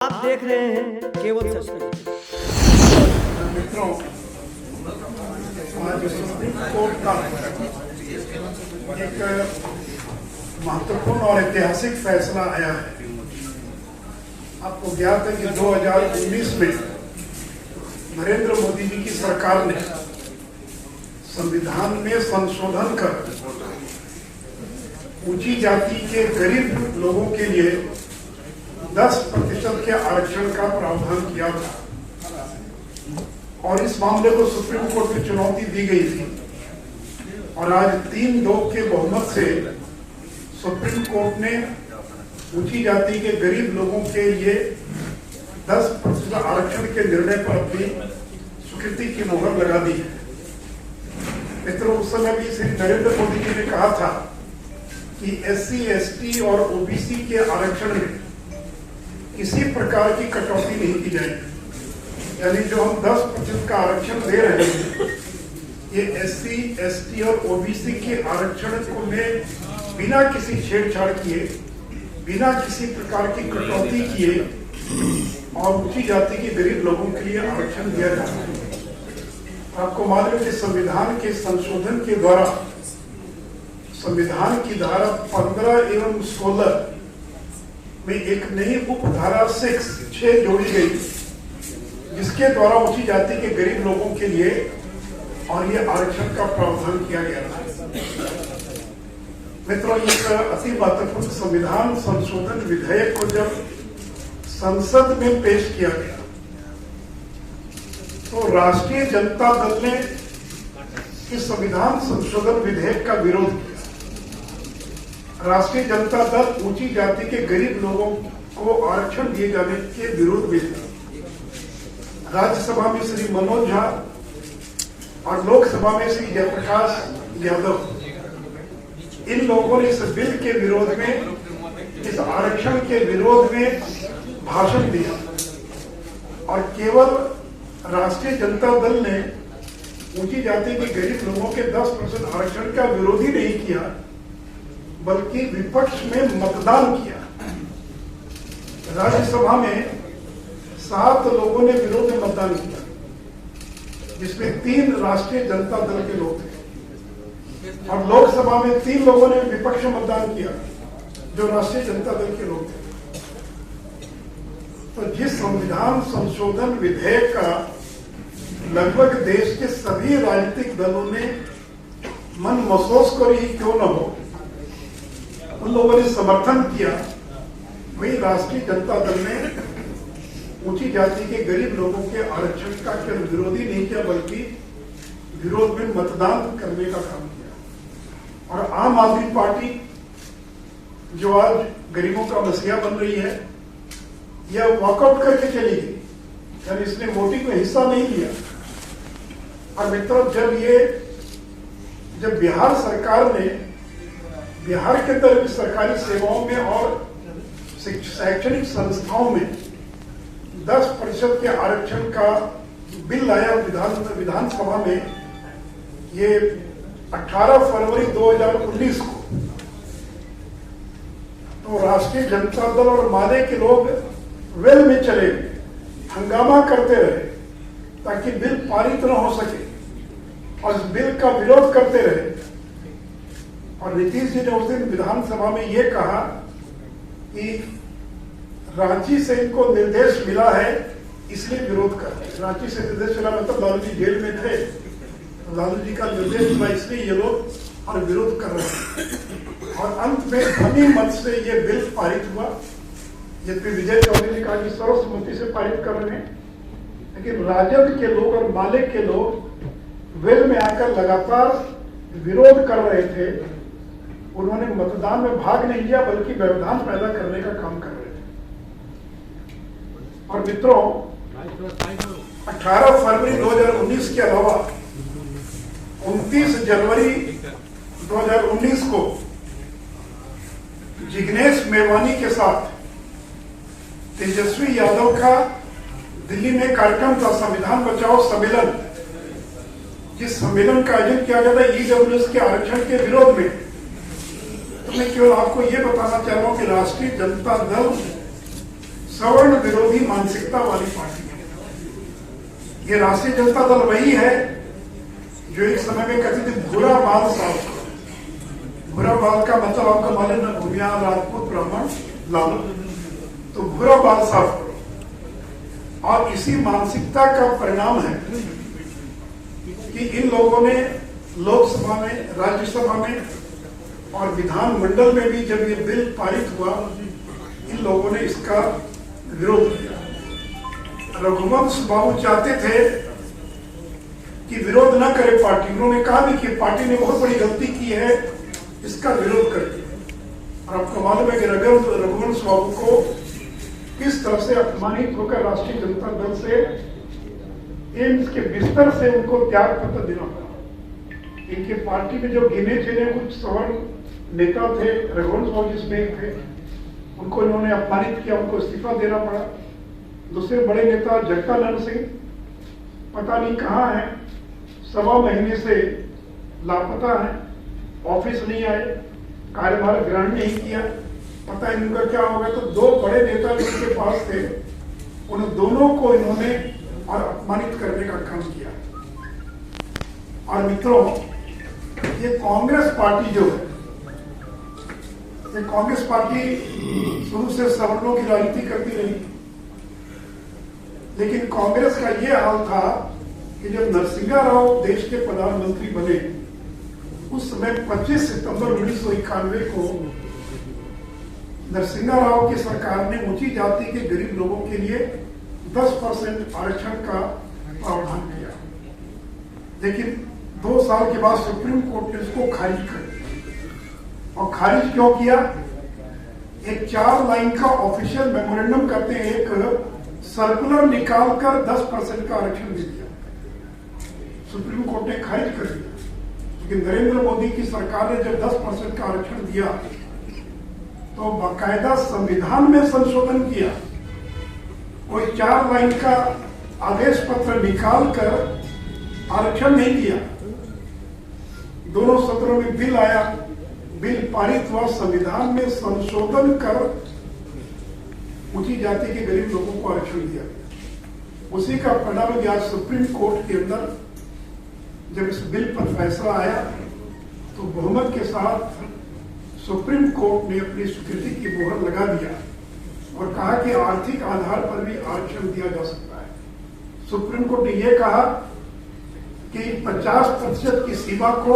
आप देख रहे हैं केवल सच तक। मित्रों, आज सुप्रीम कोर्ट का एक महत्वपूर्ण और ऐतिहासिक फैसला आया है। आपको ज्ञात है कि 2019 में नरेंद्र मोदी जी की सरकार ने संविधान में संशोधन कर ऊंची जाति के गरीब लोगों के लिए 10% के आरक्षण का प्रावधान किया था और इस मामले को सुप्रीम कोर्ट में चुनौती दी गई थी और आज 3-2 के बहुमत से सुप्रीम कोर्ट ने ऊंची जाति के गरीब लोगों के लिए 10% आरक्षण के निर्णय पर अपनी स्वीकृति की मुहर लगा दी है। मित्रों, उस समय भी श्री नरेंद्र मोदी जी ने कहा था कि SC, ST और OBC के आरक्षण में किसी प्रकार की कटौती नहीं की जाएगी। यानी जो हम 10% का आरक्षण दे रहे हैं, ये SC, ST और OBC के आरक्षण को में बिना किसी छेड़छाड़ किए, बिना किसी प्रकार की कटौती किए और ऊंची जाति के गरीब लोगों के लिए आरक्षण दिया जाता है। आपको मालूम है कि संविधान के संशोधन के द्वारा संविधान की धारा 15 एवं 16 में एक नई उपधारा 6 जोड़ी गई, जिसके द्वारा ऊंची जाति के गरीब लोगों के लिए और ये आरक्षण का प्रावधान किया गया था। मित्रों, एक अति महत्वपूर्ण संविधान संशोधन विधेयक को जब संसद में पेश किया गया तो राष्ट्रीय जनता दल ने इस संविधान संशोधन विधेयक का विरोध किया। राष्ट्रीय जनता दल ऊंची जाति के गरीब लोगों को आरक्षण दिए जाने के विरोध में था। राज्यसभा में श्री मनोज झा और लोकसभा में श्री जयप्रकाश यादव, इन लोगों ने इस बिल के विरोध में, इस आरक्षण के विरोध में भाषण दिया और केवल राष्ट्रीय जनता दल ने ऊंची जाति के गरीब लोगों के 10% आरक्षण का विरोध ही नहीं किया, बल्कि विपक्ष में मतदान किया। राज्यसभा में 7 लोगों ने विरोध में मतदान किया, जिसमें 3 राष्ट्रीय जनता दल के लोग थे और लोकसभा में 3 लोगों ने विपक्ष में मतदान किया, जो राष्ट्रीय जनता दल के लोग थे। तो जिस संविधान संशोधन विधेयक का लगभग देश के सभी राजनीतिक दलों ने मन महसूस कर ही क्यों न हो, उन लोगों ने समर्थन किया, वही राष्ट्रीय जनता दल ने ऊंची जाति के गरीब लोगों के आरक्षण का केवल विरोधी नहीं किया, बल्कि विरोध में मतदान करने का काम किया। और आम आदमी पार्टी, जो आज गरीबों का मसीहा बन रही है, यह वॉकआउट करके चली गई, यानी इसने वोटिंग में हिस्सा नहीं लिया। और मित्रों, जब बिहार सरकार ने बिहार के अंदर सरकारी सेवाओं में और शैक्षणिक संस्थाओं में 10% के आरक्षण का बिल लाया विधानसभा में, ये 18 फरवरी 2019 को, तो राष्ट्रीय जनता दल और माले के लोग वेल में चले गए, हंगामा करते रहे ताकि बिल पारित न हो सके और इस बिल का विरोध करते रहे। और नीतीश जी ने उस दिन विधानसभा में यह कहा कि रांची से इनको निर्देश मिला है, इसलिए विरोध कर रहे हैं। रांची से निर्देश मिला मतलब लालू जी जेल में थे, तो लालू जी का निर्देश मिला, इसलिए ये लोग और विरोध कर रहे हैं। और अंत में ध्वनि मत से ये बिल पारित हुआ। यद्यपि विजय चौधरी ने कहा कि सर्वसम्मति से पारित कर रहे हैं, लेकिन राजद के लोग और माले के लोग वेल में आकर लगातार विरोध कर रहे थे। उन्होंने मतदान में भाग नहीं लिया, बल्कि व्यवधान पैदा करने का काम कर रहे थे। और मित्रों, 18 फरवरी 2019 के अलावा 29 जनवरी 2019 को जिग्नेश मेवानी के साथ तेजस्वी यादव का दिल्ली में कार्यक्रम था, संविधान बचाओ सम्मेलन, जिस सम्मेलन का आयोजन किया गया था EWS के आरक्षण के विरोध में। तो मैं केवल आपको यह बताना चाह रहा हूं कि राष्ट्रीय जनता दल सवर्ण विरोधी मानसिकता वाली पार्टी है। ये राष्ट्रीय जनता दल वही है जो एक समय में कहती थी बुरा बाल साफ करो। बुरा बाल का मतलब आपको मालूम है, भूमिया राजपूत ब्राह्मण लाल, तो बुरा बाल साफ करो। और इसी मानसिकता का परिणाम है कि इन लोगों ने लोकसभा में, राज्यसभा में और विधानमंडल में भी जब ये बिल पारित हुआ, इन लोगों ने इसका विरोध किया। रघुवंश बाबू चाहते थे कि विरोध न करे पार्टी, उन्होंने कहा भी कि पार्टी ने बहुत बड़ी गलती की है, इसका विरोध करती है। और आपको मालूम है कि रघुवंश बाबू को किस तरह से अपमानित होकर राष्ट्रीय जनता दल से, एम्स के बिस्तर से उनको त्याग पत्र देना पड़ा। इनके पार्टी में जो गिने चुने कुछ सवर्ण नेता थे, रघुवंश बाबू जिसमें एक थे, उनको इन्होंने अपमानित किया, उनको इस्तीफा देना पड़ा। दूसरे बड़े नेता जगदानंद सिंह पता नहीं कहाँ है, 1.25 महीने से लापता है, ऑफिस नहीं आए, कार्यभार ग्रहण नहीं किया, पता नहीं उनका क्या होगा। तो दो बड़े नेता जो उनके पास थे, उन दोनों को इन्होंने और अपमानित करने का काम किया। और मित्रों, ये कांग्रेस पार्टी जो है, ये कांग्रेस पार्टी शुरू से सवर्णों की राजनीति करती रही, लेकिन कांग्रेस का ये हाल था कि जब नरसिंहा राव देश के प्रधानमंत्री बने, उस समय 25 सितंबर 1991 को नरसिंहा राव की सरकार ने ऊंची जाति के गरीब लोगों के लिए 10% आरक्षण का प्रावधान किया। लेकिन 2 साल के बाद सुप्रीम कोर्ट ने उसको खारिज कर दिया। और खारिज क्यों किया? एक 4 लाइन का ऑफिशियल मेमोरेंडम करते हैं, एक सर्कुलर निकालकर 10% का आरक्षण दे दिया। सुप्रीम कोर्ट ने खारिज कर दिया। लेकिन नरेंद्र मोदी की सरकार ने जब 10% का आरक्षण दिया, तो बाकायदा संविधान में संशोधन किया। कोई 4 लाइन का आदेश पत्र निकालकर आरक्षण नहीं दिया। दोनों सत्रों में बिल आया, बिल पारित हुआ, संविधान में संशोधन कर ऊंची जाति के गरीब लोगों को आरक्षण दिया गया। उसी का परिणाम आज सुप्रीम कोर्ट के अंदर जब इस बिल पर फैसला आया, तो बहुमत के साथ सुप्रीम कोर्ट ने अपनी स्वीकृति की मोहर लगा दिया और कहा कि आर्थिक आधार पर भी आरक्षण दिया जा सकता है। सुप्रीम कोर्ट ने यह कहा कि 50% की सीमा को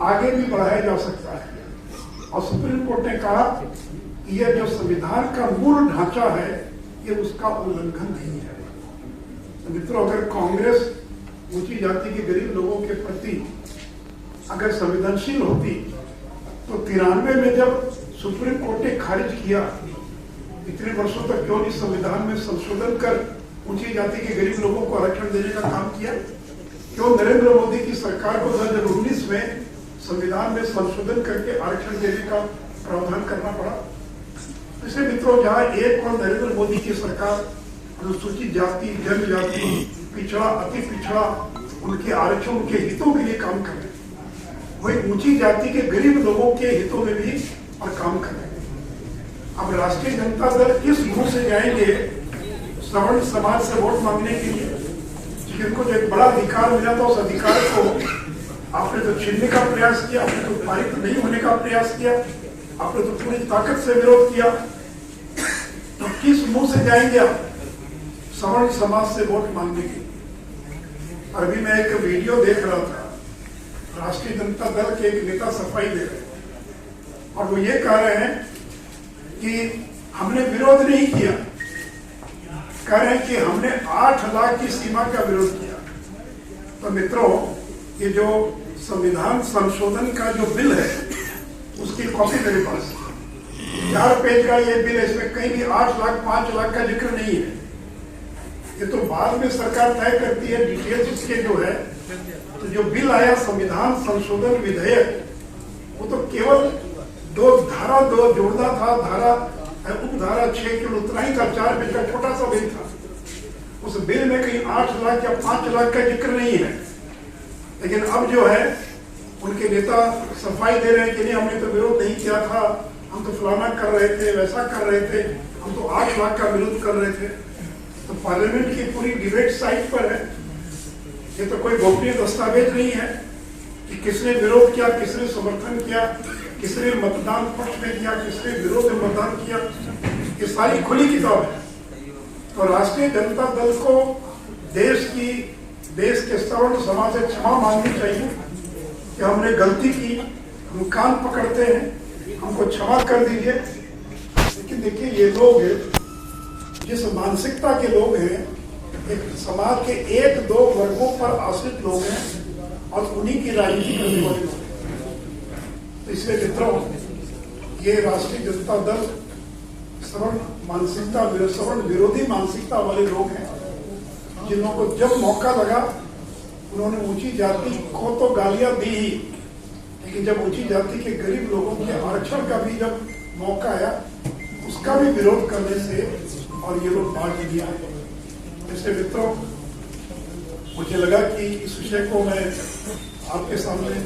आगे भी बढ़ाया जा सकता है। और सुप्रीम कोर्ट ने कहा कि यह जो संविधान का मूल ढांचा है, ये उसका उल्लंघन नहीं है। तो मित्रों, अगर कांग्रेस ऊंची जाति के गरीब लोगों के प्रति अगर संवेदनशील होती, तो 93 में जब सुप्रीम कोर्ट ने खारिज किया, इतने वर्षों तक क्यों नहीं संविधान में संशोधन कर ऊंची जाति के गरीब लोगों को आरक्षण देने का काम किया? क्यों नरेंद्र मोदी की सरकार को 2019 में संविधान में संशोधन करके आरक्षण देने का प्रावधान करना पड़ा? इसलिए मित्रों, जहां एक और नरेंद्र मोदी की सरकार अनुसूचित जाति, जनजाति, पिछड़ा, अति पिछड़ा, उनके आरक्षण, उनके हितों के लिए काम कर रहे, वही ऊंची जाति के गरीब लोगों के हितों में भी और काम कर रहे। अब राष्ट्रीय जनता दल किस मुंह से जाएंगे सवर्ण समाज से वोट मांगने के लिए? जिनको जो एक बड़ा अधिकार मिला था, उस अधिकार को आपने तो छीनने का प्रयास किया, आपने तो पारित नहीं होने का प्रयास किया, आपने तो पूरी ताकत से विरोध किया। तो किस मुंह से जाएंगे आप सवर्ण समाज से वोट मांगने के लिए? अभी मैं एक वीडियो देख रहा था, राष्ट्रीय जनता दल के एक नेता सफाई दे रहे हैं और वो ये कह रहे हैं कि हमने विरोध नहीं किया, कह रहे हैं कि हमने 8 लाख की सीमा का विरोध किया। तो मित्रों, ये जो संविधान संशोधन का जो बिल है, उसकी कॉपी मेरे पास 4 पेज का ये बिल है। इसमें कहीं भी 8 लाख 5 लाख का जिक्र नहीं है। ये तो बाद में सरकार तय करती है डिटेल्स इसके जो है। तो जो बिल आया संविधान संशोधन विधेयक, वो तो केवल 2 धारा जोड़ना था, धारा उपधारा 6 केवल उतना ही था, 4 पेज का छोटा सा बिल था। उस बिल में कहीं 8 लाख या 5 लाख का जिक्र नहीं है। लेकिन अब जो है, उनके नेता सफाई दे रहे हैं कि नहीं, हमने तो विरोध नहीं किया था, हम तो फलाना कर रहे थे, वैसा कर रहे थे, हम तो 8 लाख का विरोध कर रहे थे। तो पार्लियामेंट की पूरी डिबेट साइट पर है। ये तो कोई गोपनीय दस्तावेज नहीं है कि किसने विरोध किया, किसने समर्थन किया, किसने मतदान पक्ष में किया, किसने विरोध में मतदान किया। ये सारी खुली किताब है। तो राष्ट्रीय जनता दल को देश के सवर्ण समाज से क्षमा मांगनी चाहिए कि हमने गलती की, हम कान पकड़ते हैं, हमको क्षमा कर दीजिए। लेकिन देखिए, ये लोग जिस मानसिकता के लोग हैं, एक समाज के 1-2 वर्गों पर आश्रित लोग हैं और उन्हीं की राजनीति करने वाले लोग हैं। तो इसलिए मित्रों, ये राष्ट्रीय जनता दल सवर्ण विरोधी मानसिकता वाले लोग हैं, जिन्हों को जब मौका लगा उन्होंने ऊंची जाति को तो गालियां दी ही, लेकिन जब ऊंची जाति के गरीब लोगों के आरक्षण का भी जब मौका आया, उसका भी विरोध करने से और ये लोग बांट दिया। इसलिए मित्रों, मुझे लगा कि इस विषय को मैं आपके सामने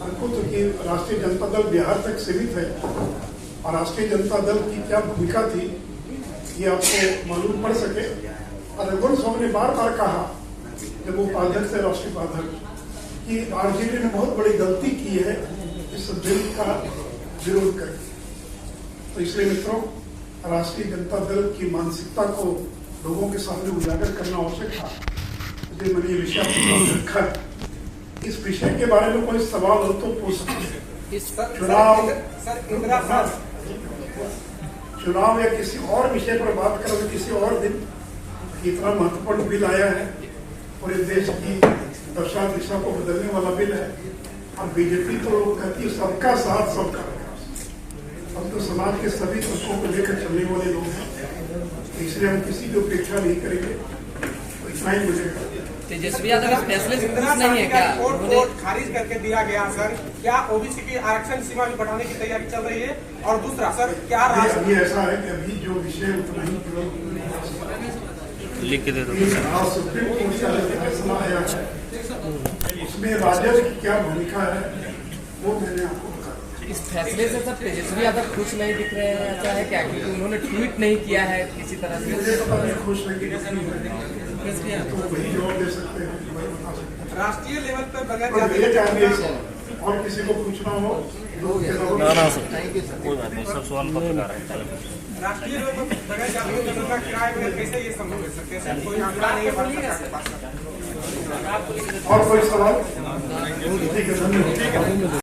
रखूं, तो कि राष्ट्रीय जनता दल बिहार तक सीमित है और राष्ट्रीय जनता दल की क्या भूमिका थी ये आपको मालूम पड़ सके। और रघुवंश साहब ने बार बार कहा, जब वो उपाध्यक्ष है, राष्ट्रीय उपाध्यक्ष, कि आरजेडी ने बहुत बड़ी गलती की है इस बिल का विरोध करके। तो इसलिए मित्रों, राष्ट्रीय जनता दल की मानसिकता को लोगों के सामने उजागर करना आवश्यक था, इसलिए मैंने ये विषय आपके सामने रखा है। इस विषय के बारे में कोई सवाल हो तो पूछ सकते हैं। चुनाव या किसी और विषय पर बात करें तो किसी और दिन। इतना महत्वपूर्ण बिल आया है, पूरे देश की दशा दिशा को बदलने वाला बिल है। और बीजेपी तो कहती है सबका साथ सबका विकास। हम तो समाज के सभी तत्वों को लेकर चलने वाले लोग हैं, इसलिए हम किसी की उपेक्षा नहीं करेंगे। तो इतना ही मुझे तेजस्वी यादव इस फैसले से खुश नहीं है क्या? कोर्ट खारिज करके दिया गया सर, क्या ओबीसी की आरक्षण सीमा भी बढ़ाने की तैयारी चल रही है? और दूसरा सर, क्या अभी ऐसा है कि अभी जो विषय उतना ही लिख के दे दो। सुप्रीम कोर्ट का जो फैसला आया है उसमें राजद की क्या भूमिका है वो मैंने आपको बताया। इस फैसले से सब तेजस्वी यादव खुश नहीं दिख रहे हैं, ऐसा है क्या? क्योंकि उन्होंने ट्वीट नहीं किया है किसी तरह से। मुझे पता नहीं खुश नहीं, तो वही जवाब दे सकते हैं, वही बता सकते हैं। राष्ट्रीय लेवल पर और किसी को पूछना हो ना सर, कोई बात नहीं, सब सवाल पत्रकार है। राष्ट्रीय लेवल पर बगैर जातियों की जनता किराए पर कैसे ये संभव हो सकते हैं? कोई आंकड़ा नहीं है सरकार के पास। और कोई सवाल? ठीक है, धन्यवाद।